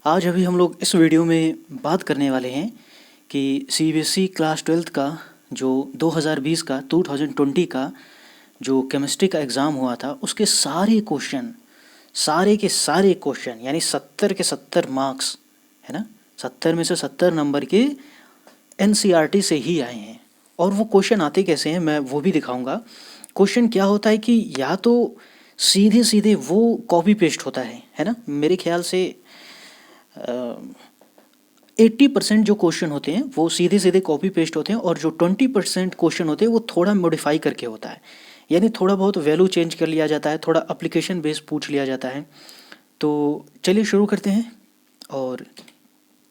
आज अभी हम लोग इस वीडियो में बात करने वाले हैं कि सीबीएसई क्लास 12th का जो 2020 का 2020 का जो केमिस्ट्री का एग्ज़ाम हुआ था उसके सारे क्वेश्चन यानी 70 के 70 मार्क्स है ना, 70 में से 70 नंबर के एनसीईआरटी से ही आए हैं। और वो क्वेश्चन आते कैसे हैं मैं वो भी दिखाऊंगा। क्वेश्चन क्या होता है कि या तो सीधे सीधे वो कॉपी पेस्ट होता है ना, मेरे ख्याल से 80% जो क्वेश्चन होते हैं वो सीधे सीधे कॉपी पेस्ट होते हैं, और जो 20% क्वेश्चन होते हैं वो थोड़ा मॉडिफाई करके होता है, यानी थोड़ा बहुत वैल्यू चेंज कर लिया जाता है, थोड़ा एप्लीकेशन बेस पूछ लिया जाता है। तो चलिए शुरू करते हैं। और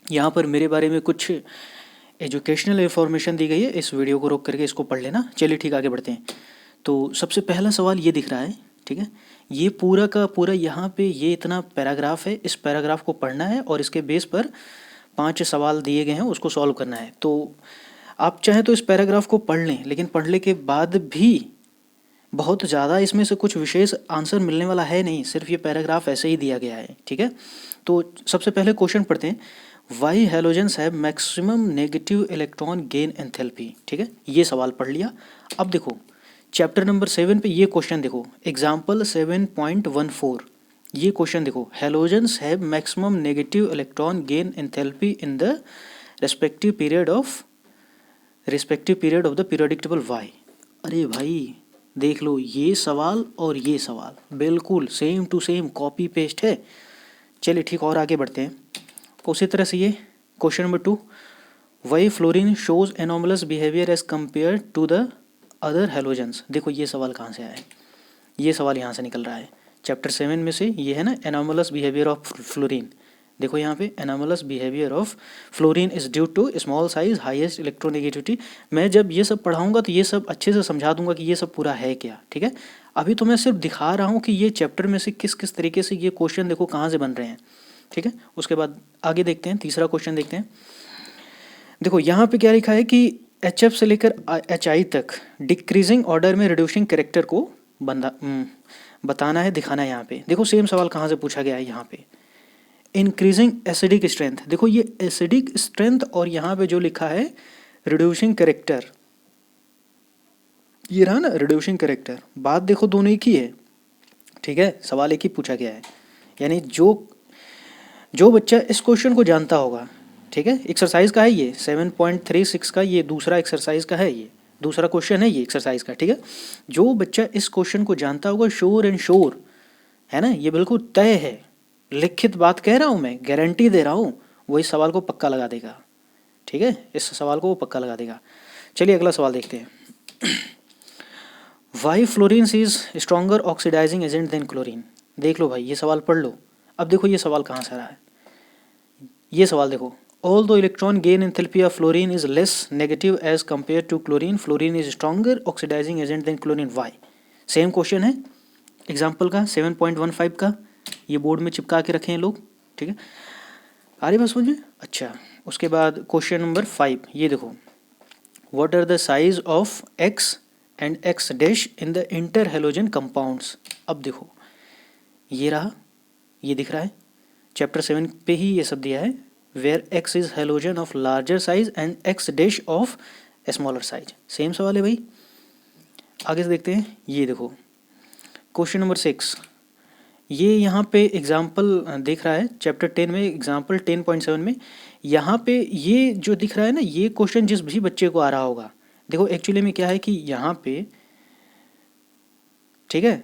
यहाँ पर मेरे बारे में कुछ एजुकेशनल इन्फॉर्मेशन दी गई है, इस वीडियो को रोक करके इसको पढ़ लेना। चलिए ठीक, आगे बढ़ते हैं। तो सबसे पहला सवाल ये दिख रहा है, ठीक है, ये पूरा का पूरा यहाँ पे ये इतना पैराग्राफ है, इस पैराग्राफ को पढ़ना है और इसके बेस पर 5 सवाल दिए गए हैं, उसको सॉल्व करना है। तो आप चाहें तो इस पैराग्राफ को पढ़ लें, लेकिन पढ़ने के बाद भी बहुत ज़्यादा इसमें से कुछ विशेष आंसर मिलने वाला है नहीं, सिर्फ ये पैराग्राफ ऐसे ही दिया गया है, ठीक है। तो सबसे पहले क्वेश्चन पढ़ते हैं, why halogens have maximum negative electron gain enthalpy, ठीक है, ये सवाल पढ़ लिया। अब देखो चैप्टर नंबर 7 पे ये क्वेश्चन देखो, एग्जाम्पल 7.14, ये क्वेश्चन देखो, halogens have maximum negative electron gain enthalpy in the respective period of the periodic table why. अरे भाई देख लो, ये सवाल और ये सवाल बिल्कुल same to same copy paste है। चलिए ठीक, और आगे बढ़ते हैं। उसी तरह से ये question number 2, why fluorine shows anomalous behaviour as compare to the other halogens. देखो ये सवाल कहाँ से आया है, ये सवाल यहाँ से निकल रहा है चैप्टर 7 में से, ये है ना, एनोमलस बिहेवियर ऑफ फ्लोरीन। देखो यहाँ पे anomalous behaviour of fluorine is due to small size highest electronegativity. मैं जब ये सब पढ़ाऊंगा तो ये सब अच्छे से समझा दूंगा कि ये सब पूरा है क्या, ठीक है। अभी तो मैं सिर्फ दिखा रहा हूँ कि ये चैप्टर में से किस किस तरीके से ये क्वेश्चन देखो कहाँ से बन रहे हैं, ठीक है। उसके बाद आगे देखते हैं, तीसरा क्वेश्चन देखते हैं। देखो यहाँ पे क्या लिखा है कि HF से लेकर HI तक डिक्रीजिंग ऑर्डर में रिड्यूसिंग कैरेक्टर को बताना है, दिखाना है। यहाँ पे देखो सेम सवाल कहाँ से पूछा गया है, यहाँ पे इंक्रीजिंग एसिडिक स्ट्रेंथ। देखो ये एसिडिक स्ट्रेंथ और यहाँ पे जो लिखा है रिड्यूसिंग कैरेक्टर, ये रहा ना रिड्यूसिंग कैरेक्टर, बात देखो दोनों एक ही है, ठीक है, सवाल एक ही पूछा गया है। यानी जो बच्चा इस क्वेश्चन को जानता होगा, ठीक है, एक्सरसाइज का है ये 7.36 का, ये दूसरा एक्सरसाइज का है, ये दूसरा क्वेश्चन है ये एक्सरसाइज का, ठीक है। जो बच्चा इस क्वेश्चन को जानता होगा श्योर एंड श्योर, है ना, ये बिल्कुल तय है, लिखित बात कह रहा हूँ मैं, गारंटी दे रहा हूँ, वो इस सवाल को पक्का लगा देगा, ठीक है, इस सवाल को वो पक्का लगा देगा। चलिए अगला सवाल देखते हैं। Why fluorine is stronger oxidising agent than chlorine. देख लो भाई ये सवाल पढ़ लो। अब देखो ये सवाल कहाँ से आ रहा है, ये सवाल देखो, although electron gain enthalpy of fluorine is less negative as compared to chlorine, fluorine is stronger oxidizing agent than chlorine. Why? Same question है एग्जाम्पल का 7.15 का, ये बोर्ड में चिपका के रखे हैं लोग, ठीक है, आ रही बात समझ में। अच्छा, उसके बाद क्वेश्चन नंबर 5, ये देखो, what are the size of X and X dash in the interhalogen compounds. अब देखो ये रहा, ये दिख रहा है, चैप्टर 7 पे ही ये सब दिया है, where X is halogen of larger size and X dash of smaller size। Same सवाल है भाई। आगे से देखते हैं, ये देखो क्वेश्चन नंबर 6, ये यहाँ पे एग्जाम्पल दिख रहा है चैप्टर 10 में, एग्जाम्पल 10.7 में, यहाँ पे ये जो दिख रहा है ना, ये क्वेश्चन जिस भी बच्चे को आ रहा होगा, देखो एक्चुअली में क्या है कि यहाँ पे, ठीक है,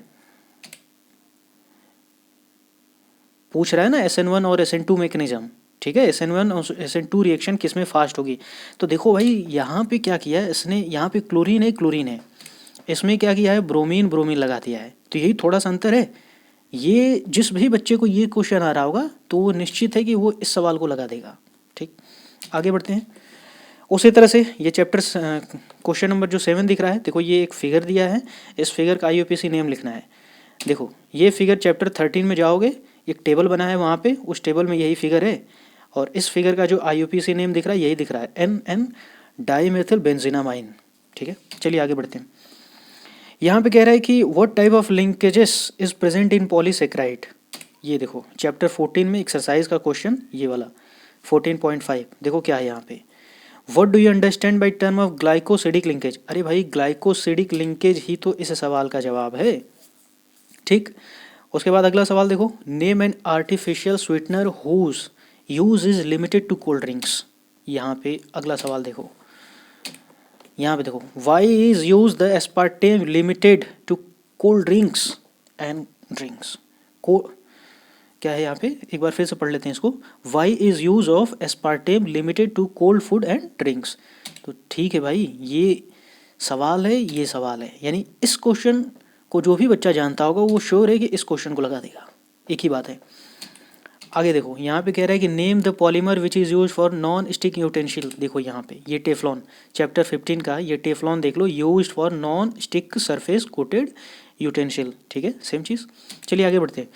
पूछ रहा है ना SN1 और SN2 मैकेनिज्म, ठीक है, SN1 और SN2 रिएक्शन किस में फास्ट होगी। तो देखो भाई यहाँ पे क्या किया है इसने, यहाँ पे क्लोरीन है, इसमें क्या किया है, ब्रोमीन लगा दिया है। तो यही थोड़ा सा अंतर है। ये जिस भी बच्चे को ये क्वेश्चन आ रहा होगा तो वो निश्चित है कि वो इस सवाल को लगा देगा, ठीक। आगे बढ़ते हैं। उसी तरह से ये चैप्टर क्वेश्चन नंबर जो 7 दिख रहा है, देखो ये एक फिगर दिया है, इस फिगर का IUPAC नेम लिखना है। देखो ये फिगर चैप्टर 13 में जाओगे, एक टेबल बना है वहाँ पे, उस टेबल में यही फिगर है, और इस फिगर का जो IUPAC नेम दिख रहा है यही दिख रहा है, NN डाईमेथिल बेंजीनामाइन, ठीक है। चलिए आगे बढ़ते हैं। यहाँ पे कह रहा है कि what type of linkages is present in polysaccharide. ये देखो चैप्टर 14 में एक्सरसाइज का क्वेश्चन ये वाला 14.5 देखो क्या है यहाँ पे। What do you understand by term of glycosidic linkage. अरे भाई ग्लाइकोसिडिक लिंकेज ही तो इस सवाल का जवाब है। ठीक, उसके बाद अगला सवाल देखो, name an artificial sweetener whose use is limited to cold drinks. यहाँ पे अगला सवाल देखो, यहाँ पे देखो why is use the aspartame limited to cold drinks and drinks. को क्या है यहाँ पे, एक बार फिर से पढ़ लेते हैं इसको। Why is use of aspartame limited to cold food and drinks. तो ठीक है भाई, ये सवाल है, ये सवाल है, यानी इस क्वेश्चन को जो भी बच्चा जानता होगा वो श्योर है कि इस क्वेश्चन को लगा देगा, एक ही बात है। आगे देखो यहाँ पे कह रहा है कि name the polymer which is use for non stick utensil. देखो यहाँ पे ये टेफ्लॉन चैप्टर 15 का ये टेफ्लॉन देख लो, use for non stick surface coated utensil. ठीक है, सेम चीज़। चलिए आगे बढ़ते हैं।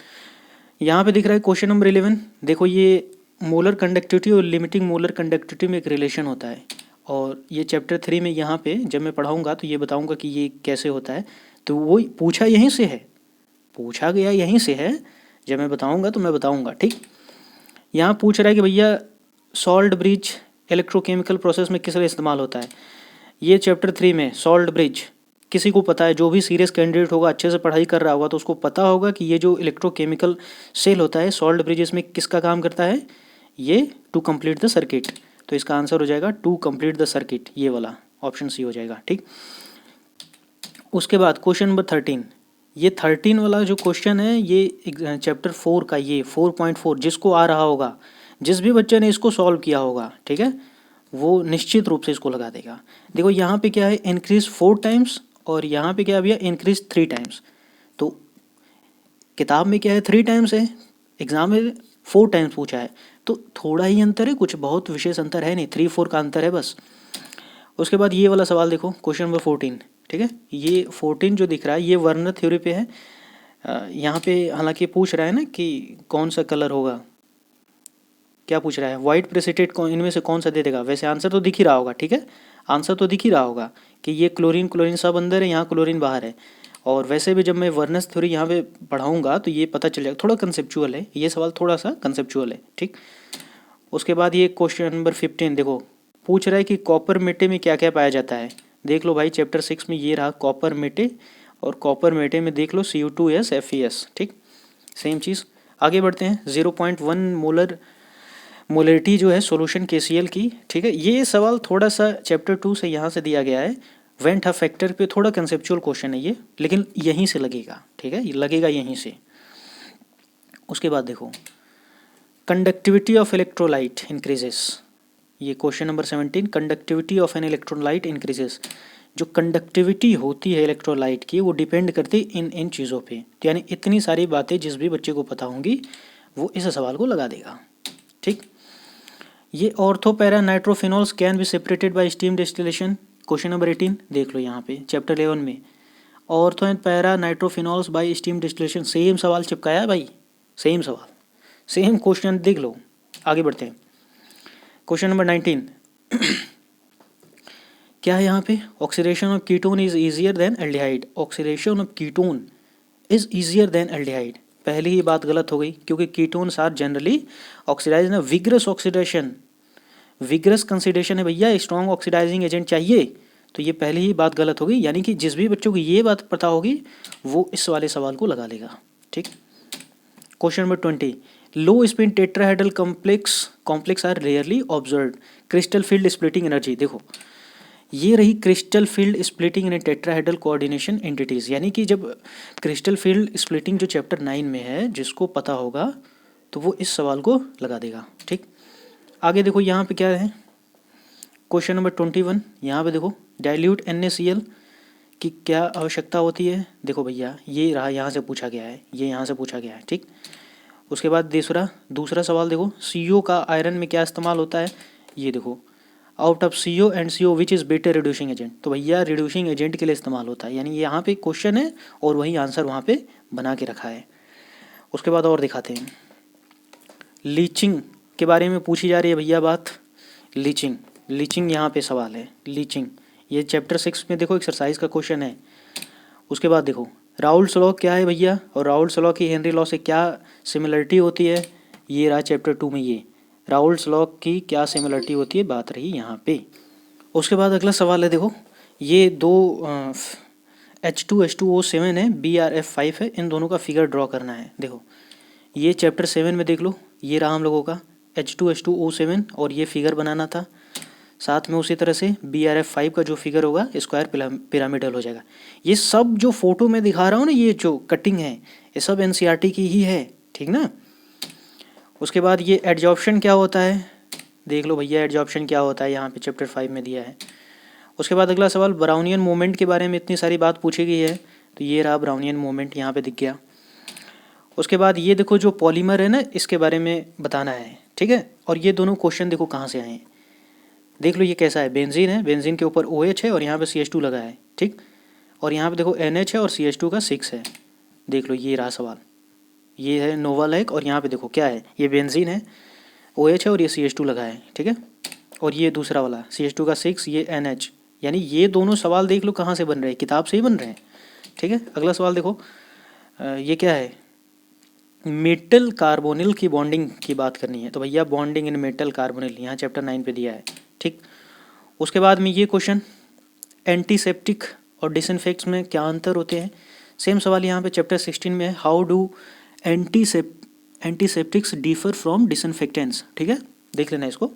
यहाँ पे दिख रहा है क्वेश्चन नंबर 11। देखो ये मोलर कंडक्टिविटी और लिमिटिंग मोलर कंडक्टिविटी में एक रिलेशन होता है, और ये चैप्टर 3 में यहाँ पे जब मैं पढ़ाऊँगा तो ये बताऊँगा कि ये कैसे होता है। तो वो पूछा यहीं से है, पूछा गया यहीं से है, जब मैं बताऊंगा तो मैं बताऊंगा। ठीक, यहाँ पूछ रहा है कि भैया सॉल्ट ब्रिज इलेक्ट्रोकेमिकल प्रोसेस में किस लिए इस्तेमाल होता है। ये चैप्टर 3 में सॉल्ट ब्रिज किसी को पता है, जो भी सीरियस कैंडिडेट होगा, अच्छे से पढ़ाई कर रहा होगा तो उसको पता होगा कि ये जो इलेक्ट्रोकेमिकल सेल होता है सॉल्ट ब्रिज, इसमें किसका काम करता है, ये टू कंप्लीट द सर्किट। तो इसका आंसर हो जाएगा टू कंप्लीट द सर्किट, ये वाला ऑप्शन सी हो जाएगा। ठीक, उसके बाद क्वेश्चन नंबर 13। ये 13 वाला जो क्वेश्चन है ये चैप्टर 4 का, ये 4.4 जिसको आ रहा होगा, जिस भी बच्चे ने इसको सॉल्व किया होगा, ठीक है, वो निश्चित रूप से इसको लगा देगा। देखो यहाँ पे क्या है, इंक्रीज 4 टाइम्स, और यहाँ पे क्या भैया इंक्रीज 3 टाइम्स। तो किताब में क्या है 3 टाइम्स है, एग्जाम में 4 टाइम्स पूछा है, तो थोड़ा ही अंतर है, कुछ बहुत विशेष अंतर है नहीं, 3-4 का अंतर है बस। उसके बाद ये वाला सवाल देखो क्वेश्चन नंबर 14। ठीक है, ये 14 जो दिख रहा है ये वर्नर थ्योरी पे है। यहाँ पे हालांकि पूछ रहा है ना कि कौन सा कलर होगा, क्या पूछ रहा है, वाइट प्रेसिटेट इनमें से कौन सा दे देगा। वैसे आंसर तो दिख ही रहा होगा, ठीक है, आंसर तो दिख ही रहा होगा कि ये क्लोरीन क्लोरीन सब अंदर है, यहाँ क्लोरीन बाहर है। और वैसे भी जब मैं वर्नस थ्योरी यहाँ पे पढ़ाऊँगा तो ये पता चल जाएगा, थोड़ा कंसेप्चुअल है ये सवाल, थोड़ा सा कंसेप्चुअल है। ठीक, उसके बाद ये क्वेश्चन नंबर 15 देखो, पूछ रहा है कि कॉपर मेटे में क्या क्या पाया जाता है। देख लो भाई चैप्टर 6 में ये रहा कॉपर मेटे, और कॉपर मेटे में देख लो Cu2S FeS। ठीक, सेम चीज़। आगे बढ़ते हैं। 0.1 मोलरिटी जो है सॉल्यूशन KCl की। ठीक है, ये सवाल थोड़ा सा चैप्टर 2 से यहाँ से दिया गया है, वेंट फैक्टर पे थोड़ा कंसेप्चुअल क्वेश्चन है ये, लेकिन यहीं से लगेगा। ठीक है, ये लगेगा यहीं से। उसके बाद देखो कंडक्टिविटी ऑफ इलेक्ट्रोलाइट इंक्रीजेस, ये question number 17, conductivity of an electrolyte increases. जो कंडक्टिविटी होती है इलेक्ट्रोलाइट की वो डिपेंड करती है इन चीज़ों पे। तो यानी इतनी सारी बातें जिस भी बच्चे को पता होंगी वो इस सवाल को लगा देगा। ठीक, ये ortho para nitrophenols can be separated by steam distillation, question number 18 देख लो यहाँ पे चैप्टर 11 में, ortho and para nitrophenols by steam distillation. Same सवाल चिपकाया है भाई, सेम सवाल, सेम क्वेश्चन, देख लो। आगे बढ़ते हैं। क्वेश्चन नंबर 19 क्या है यहाँ पे, oxidation of ketone is easier than aldehyde. Oxidation of ketone is easier than aldehyde, पहले ही बात गलत हो गई, क्योंकि कीटोन्स आर जनरली ऑक्सीडाइज ना, विग्रस ऑक्सीडेशन, विग्रस कंसिडेशन है भैया, स्ट्रॉन्ग ऑक्सीडाइजिंग एजेंट चाहिए। तो ये पहले ही बात गलत हो गई, यानी कि जिस भी बच्चों को ये बात पता होगी वो इस वाले सवाल को लगा लेगा। ठीक, question number 20, low spin tetrahedral complex are rarely observed, crystal field splitting energy. देखो ये रही crystal field splitting in tetrahedral coordination entities, यानी कि जब क्रिस्टल फील्ड स्प्लिटिंग जो चैप्टर 9 में है, जिसको पता होगा तो वो इस सवाल को लगा देगा। ठीक, आगे देखो यहाँ पे क्या है, क्वेश्चन नंबर 21, यहाँ पे देखो डाइल्यूट NaCl की क्या आवश्यकता होती है। देखो भैया ये रहा, यहाँ से पूछा गया है, ये यहाँ से पूछा गया है। ठीक, उसके बाद दूसरा सवाल देखो, CO का आयरन में क्या इस्तेमाल होता है। ये देखो out of CO and CO which is better reducing agent. तो भैया रिड्यूसिंग एजेंट के लिए इस्तेमाल होता है, यानी यहाँ पे क्वेश्चन है और वही आंसर वहाँ पे बना के रखा है। उसके बाद और दिखाते हैं, लीचिंग के बारे में पूछी जा रही है भैया बात, लीचिंग यहाँ पे सवाल है, लीचिंग ये चैप्टर 6 में देखो एक्सरसाइज का क्वेश्चन है। उसके बाद देखो राउल्स लॉ क्या है भैया, और राउल्स लॉ की हेनरी लॉ से क्या सिमिलरिटी होती है, ये रहा चैप्टर 2 में। ये राउल्स लॉ की क्या सिमिलरिटी होती है बात रही यहाँ पे। उसके बाद अगला सवाल है, देखो ये दो H2H2O7 है, BrF5 है, इन दोनों का फिगर ड्रॉ करना है। देखो ये चैप्टर 7 में देख लो, ये रहा हम लोगों का H2H2O7 और ये फिगर बनाना था। साथ में उसी तरह से BrF5 का जो फिगर होगा स्क्वायर पिरामिडल हो जाएगा। ये सब जो फोटो में दिखा रहा हूँ ना, ये जो कटिंग है ये सब NCERT की ही है, ठीक ना। उसके बाद ये एडजॉर्प्शन क्या होता है, देख लो भैया एडजॉर्प्शन क्या होता है, यहाँ पे चैप्टर 5 में दिया है। उसके बाद अगला सवाल, ब्राउनियन मूवमेंट के बारे में इतनी सारी बात पूछी गई है, तो ये रहा ब्राउनियन मूवमेंट यहाँ पे दिख गया। उसके बाद ये देखो जो पॉलीमर है ना, इसके बारे में बताना है, ठीक है। और ये दोनों क्वेश्चन देखो कहाँ से आए हैं, देख लो ये कैसा है, बेंजीन है, बेंजीन के ऊपर OH है और यहाँ पे CH2 लगा है, ठीक। और यहाँ पे देखो NH है और CH2 का 6 है। देख लो ये रहा सवाल, ये है नोवालैक और यहाँ पे देखो क्या है, ये बेंजीन है, OH है और ये CH2 लगा है, ठीक है। और ये दूसरा वाला CH2 का 6, ये NH, यानी ये दोनों सवाल देख लो कहाँ से बन रहे हैं, किताब से ही बन रहे हैं, ठीक है। अगला सवाल देखो, ये क्या है, मेटल कार्बोनिल की बॉन्डिंग की बात करनी है, तो भैया बॉन्डिंग इन मेटल कार्बोनिल यहाँ चैप्टर 9 पे दिया है, ठीक। उसके बाद में ये क्वेश्चन, एंटीसेप्टिक और डिसइंफेक्ट्स में क्या अंतर होते हैं, सेम सवाल यहाँ पे चैप्टर 16 में है, how do antiseptics differ from disinfectants, ठीक है, देख लेना इसको।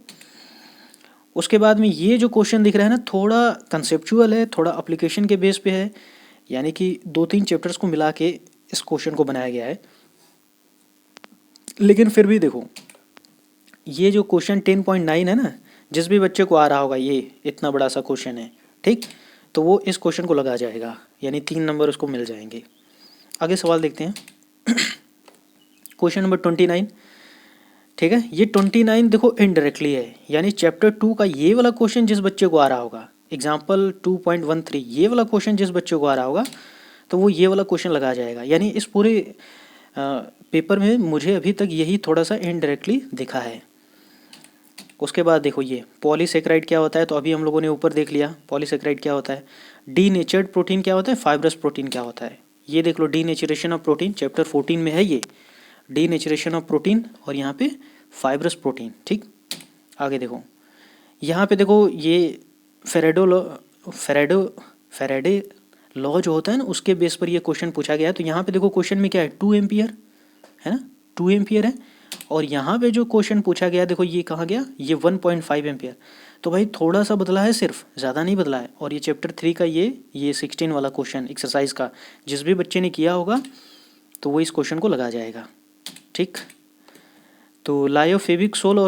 उसके बाद में ये जो क्वेश्चन दिख रहा है ना, थोड़ा कंसेप्चुअल है, थोड़ा एप्लीकेशन के बेस पे है, यानी कि 2-3 चैप्टर्स को मिला के इस क्वेश्चन को बनाया गया है। लेकिन फिर भी देखो ये जो क्वेश्चन 10.9 है ना, जिस भी बच्चे को आ रहा होगा ये इतना बड़ा सा क्वेश्चन है, ठीक, तो वो इस क्वेश्चन को लगा जाएगा, यानी 3 नंबर उसको मिल जाएंगे। आगे सवाल देखते हैं क्वेश्चन नंबर 29, ठीक है। ये 29 देखो इनडायरेक्टली है, यानी चैप्टर 2 का ये वाला क्वेश्चन जिस बच्चे को आ रहा होगा, एग्जाम्पल 2.13 ये वाला क्वेश्चन जिस बच्चे को आ रहा होगा, तो वो ये वाला क्वेश्चन लगा जाएगा। यानी इस पूरे पेपर में मुझे अभी तक यही थोड़ा सा इनडायरेक्टली दिखा है। उसके बाद देखो ये पॉलीसेकेराइड क्या होता है, तो अभी हम लोगों ने ऊपर देख लिया पॉलीसेकेराइड क्या होता है। डीनेचर्ड प्रोटीन क्या होता है, फाइब्रस प्रोटीन क्या होता है, ये देख लो डीनेचरेशन ऑफ प्रोटीन चैप्टर 14 में है, ये डीनेचरेशन ऑफ प्रोटीन और यहाँ पे फाइब्रस प्रोटीन, ठीक। आगे देखो यहाँ पे देखो ये फेरेडे लॉ जो होता है ना, उसके बेस पर ये क्वेश्चन पूछा गया है। तो यहाँ पे देखो क्वेश्चन में क्या है, 2 एम्पियर है ना, 2 एम्पियर है। और यहाँ पे जो क्वेश्चन पूछा गया देखो ये कहाँ गया, ये 1.5 एम्पियर। तो भाई थोड़ा सा बदला है, सिर्फ ज़्यादा नहीं बदला है। और ये चैप्टर 3 का ये 16 वाला क्वेश्चन एक्सरसाइज का जिस भी बच्चे ने किया होगा तो वो इस क्वेश्चन को लगा जाएगा, ठीक। तो लायोफोबिक सोल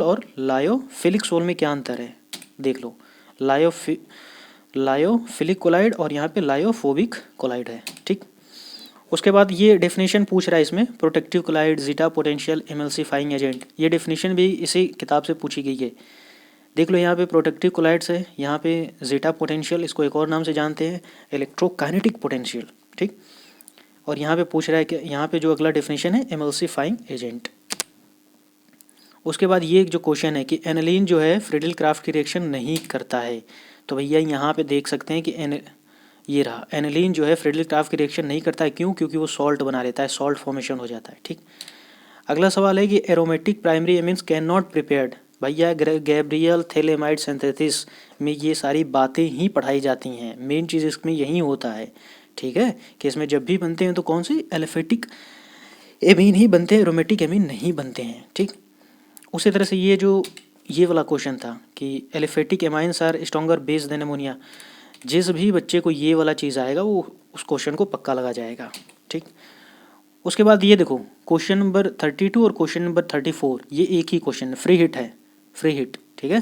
और लायोफिलिक सोल में क्या अंतर है, देख लो। लायोफिलिक कोलाइड और यहाँ पे लायोफोबिक कोलाइड है, ठीक। उसके बाद ये डेफिनेशन पूछ रहा है इसमें, protective colloid, zeta potential emulsifying agent, ये डेफिनेशन भी इसी किताब से पूछी गई है। देख लो यहाँ पे प्रोटेक्टिव कोलाइड्स है, यहाँ पे जीटा पोटेंशियल, इसको एक और नाम से जानते हैं इलेक्ट्रोकाइनेटिक पोटेंशियल, ठीक। और यहाँ पे पूछ रहा है कि यहाँ पे जो अगला डेफिनेशन है एमल्सिफाइंग एजेंट। उसके बाद ये जो क्वेश्चन है कि एनिलीन जो है फ्रीडल क्राफ्ट की रिएक्शन नहीं करता है, तो भैया यहाँ पे देख सकते हैं कि ये रहा एनिलीन जो है फ्रीडल क्राफ्ट की रिएक्शन नहीं करता है, क्यों, क्योंकि वो सॉल्ट बना लेता है, सॉल्ट फॉर्मेशन हो जाता है, ठीक। अगला सवाल है कि aromatic primary एमिन्स can not prepared, भैया गैब्रियल थैलेमाइड सिंथेसिस में ये सारी बातें ही पढ़ाई जाती हैं, मेन चीज़ इसमें यही होता है, ठीक है, कि इसमें जब भी बनते हैं तो कौन सी एलिफेटिक एमीन ही बनते हैं, एरोमेटिक एमीन नहीं बनते हैं, ठीक। उसी तरह से ये वाला क्वेश्चन था कि aliphatic amines are stronger base than ammonia, जिस भी बच्चे को ये वाला चीज़ आएगा वो उस क्वेश्चन को पक्का लगा जाएगा, ठीक। उसके बाद ये देखो क्वेश्चन नंबर 32 और क्वेश्चन नंबर 34 ये एक ही क्वेश्चन फ्री हिट है, फ्री हिट, ठीक है,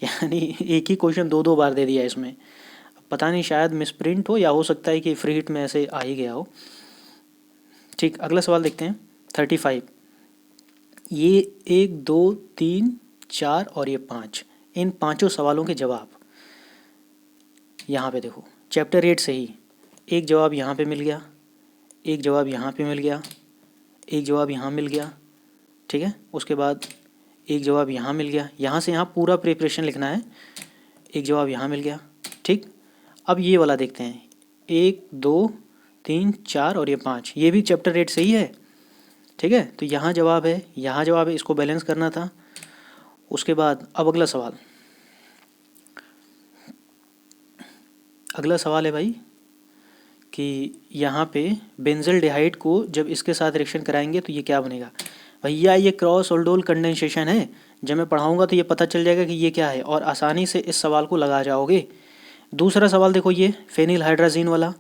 यानी एक ही क्वेश्चन 2 बार दे दिया इसमें। पता नहीं शायद मिसप्रिंट हो या हो सकता है कि फ्री हिट में ऐसे आ ही गया हो, ठीक। अगला सवाल देखते हैं 35, ये 1 2 3 4 और ये 5, इन 5 सवालों के जवाब यहाँ पे देखो चैप्टर 8 से ही एक जवाब यहाँ पे मिल गया, एक जवाब यहाँ पे मिल गया, एक जवाब यहाँ मिल गया, ठीक है। उसके बाद एक जवाब यहाँ मिल गया, यहाँ से यहाँ पूरा प्रिपरेशन लिखना है, एक जवाब यहाँ मिल गया, ठीक। अब ये वाला देखते हैं, 1 2 3 4 और ये 5, ये भी चैप्टर 8 से ही है। ठीक है, तो यहाँ जवाब है, यहाँ जवाब है, इसको बैलेंस करना था। उसके बाद अब अगला सवाल, अगला सवाल है भाई कि यहाँ पे बेंजल्डिहाइड को जब इसके साथ रिएक्शन कराएंगे तो ये क्या बनेगा। भैया ये क्रॉस ऑल्डोल कंडेंसेशन है, जब मैं पढ़ाऊँगा तो ये पता चल जाएगा कि ये क्या है और आसानी से इस सवाल को लगा जाओगे। दूसरा सवाल देखो, ये फेनिल हाइड्राजीन वाला,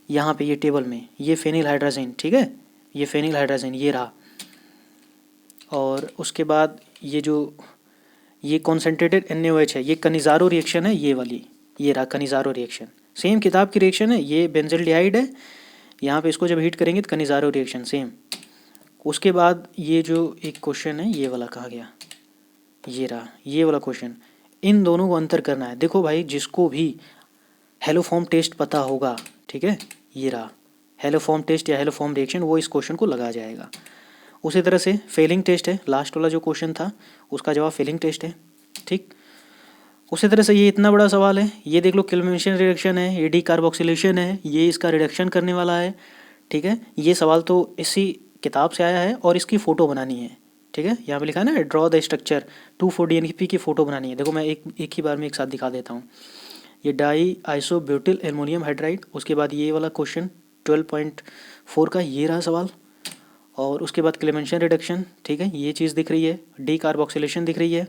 यहाँ पे ये टेबल में ये फेनिल हाइड्राजीन, ठीक है, ये फेनिल हाइड्राजीन ये रहा। और उसके बाद ये जो ये कॉन्सेंट्रेटेड NaOH है, ये कनिजारो रिएक्शन है, ये वाली ये रहा कनिजारो रिएक्शन, सेम किताब की रिएक्शन है, ये बेंजल्डिहाइड है, यहाँ पे इसको जब हीट करेंगे तो कनिजारो रिएक्शन सेम। उसके बाद ये जो एक क्वेश्चन है ये वाला कहाँ गया, ये रहा ये वाला क्वेश्चन, इन दोनों को अंतर करना है। देखो भाई जिसको भी हेलोफॉर्म टेस्ट पता होगा, ठीक है, ये रहा हेलोफॉर्म टेस्ट या हेलोफॉर्म रिएक्शन, वो इस क्वेश्चन को लगा जाएगा। उसी तरह से फेलिंग टेस्ट है, लास्ट वाला जो क्वेश्चन था उसका जवाब फेलिंग टेस्ट है, ठीक। उसी तरह से ये इतना बड़ा सवाल है, ये देख लो क्लेमेशन रिडक्शन है, ये डीकार्बोक्सिलेशन है, ये इसका रिडक्शन करने वाला है, ठीक है। ये सवाल तो इसी किताब से आया है और इसकी फ़ोटो बनानी है, ठीक है, यहाँ पे लिखा है ना ड्रॉ द स्ट्रक्चर 2,4-DNP की फ़ोटो बनानी है। देखो मैं एक ही बार में एक साथ दिखा देता हूँ। ये डाई आइसोब्यूटिल एल्युमिनियम हाइड्राइड, उसके बाद ये वाला क्वेश्चन 12.4 का ये रहा सवाल, और उसके बाद क्लेमेंशन रिडक्शन, ठीक है, ये चीज़ दिख रही है, डीकार्बोक्सिलेशन दिख रही है,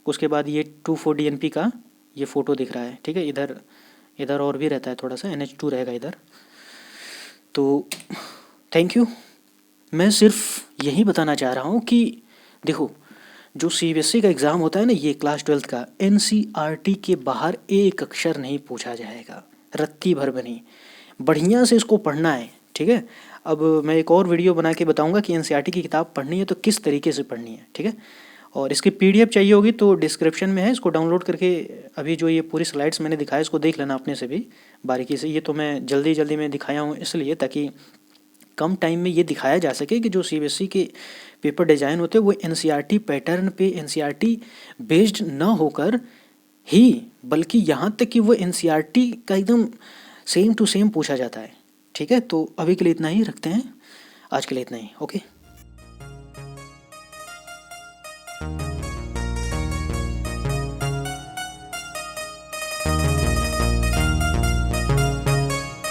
उसके बाद ये 2,4-DNP का ये फ़ोटो दिख रहा है, ठीक है। इधर इधर और भी रहता है थोड़ा सा, NH2 रहेगा इधर। तो थैंक यू, मैं सिर्फ यही बताना चाह रहा हूँ कि देखो जो CBSE का एग्ज़ाम होता है ना, ये क्लास 12th का, NCERT के बाहर एक अक्षर नहीं पूछा जाएगा, रत्ती भर भी नहीं, बढ़िया से इसको पढ़ना है, ठीक है। अब मैं एक और वीडियो बना के बताऊंगा कि NCERT की किताब पढ़नी है तो किस तरीके से पढ़नी है, ठीक है। और इसकी PDF चाहिए होगी तो डिस्क्रिप्शन में है, इसको डाउनलोड करके अभी जो ये पूरी स्लाइड्स मैंने दिखाया इसको देख लेना अपने से भी बारीकी से। ये तो मैं जल्दी में दिखाया हूँ इसलिए ताकि कम टाइम में ये दिखाया जा सके कि जो CBSE के पेपर डिज़ाइन होते हैं वो NCERT पैटर्न पे NCERT बेस्ड न होकर ही, बल्कि यहाँ तक कि वो NCERT का एकदम सेम टू सेम पूछा जाता है, ठीक है। तो अभी के लिए इतना ही रखते हैं, आज के लिए इतना ही, ओके।